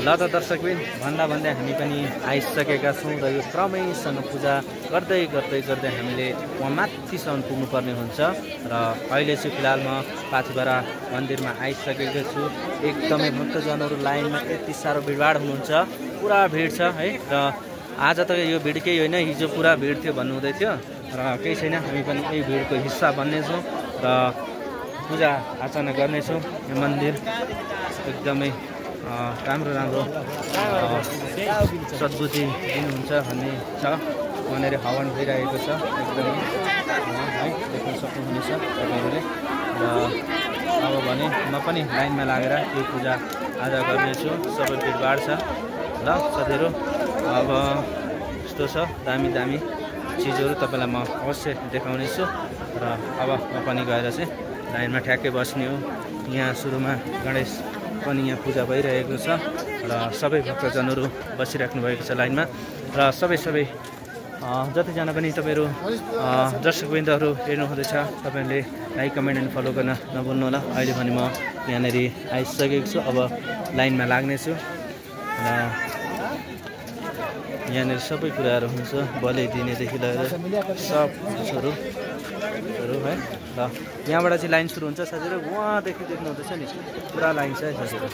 ल त दर्शकबिन भन्दै हामी पनि आइसकेका छौँ र यो क्रमैसँग पूजा गर्दै हामीले वहाँ माथिसम्म पुग्नुपर्ने हुन्छ र अहिले चाहिँ फिलहाल म पाथिभरा मन्दिरमा आइसकेको छु। एकदमै भक्तजनहरू लाइनमा यति साह्रो भिडभाड हुनुहुन्छ, पुरा भिड छ है। र आज त यो भिड केही होइन, हिजो पुरा भिड थियो भन्नुहुँदै थियो र केही छैन, हामी पनि यही भिडको हिस्सा बन्नेछौँ र पूजा अर्चना गर्नेछौँ। यो मन्दिर एकदमै राम्रो सद्बुद्धि दिनुहुन्छ भन्ने छ। वहाँनिर हवन भइरहेको छ, एकदमै है देख्न सक्नुहुनेछ तपाईँहरूले। र अब भने म पनि लाइनमा लागेर यो पूजा आज गर्नेछु। सबै भिडभाड छ ल साथीहरू। अब यस्तो छ दामी चिजहरू तपाईँलाई म अवश्य देखाउनेछु। र अब म पनि गएर चाहिँ लाइनमा ठ्याक्कै बस्ने हो। यहाँ सुरुमा गणेश पनि यहाँ पूजा भइरहेको छ र सबै भक्तजनहरू बसिराख्नु भएको छ लाइनमा। र सबै जतिजना पनि तपाईँहरू दर्शकवृन्दहरू हेर्नुहुँदैछ, तपाईँहरूले लाइक कमेन्ट एन्ड फलो गर्न नभुल्नु होला। अहिले भने म यहाँनिर आइसकेको छु, अब लाइनमा लाग्नेछु र यहाँनिर सबै कुराहरू हुन्छ, बलि दिनेदेखि लिएर सब कुछहरू है। र यहाँबाट चाहिँ लाइन सुरु हुन्छ साथीहरू, उहाँदेखि देख्नुहुँदैछ नि पुरा लाइन छ है साथीहरू।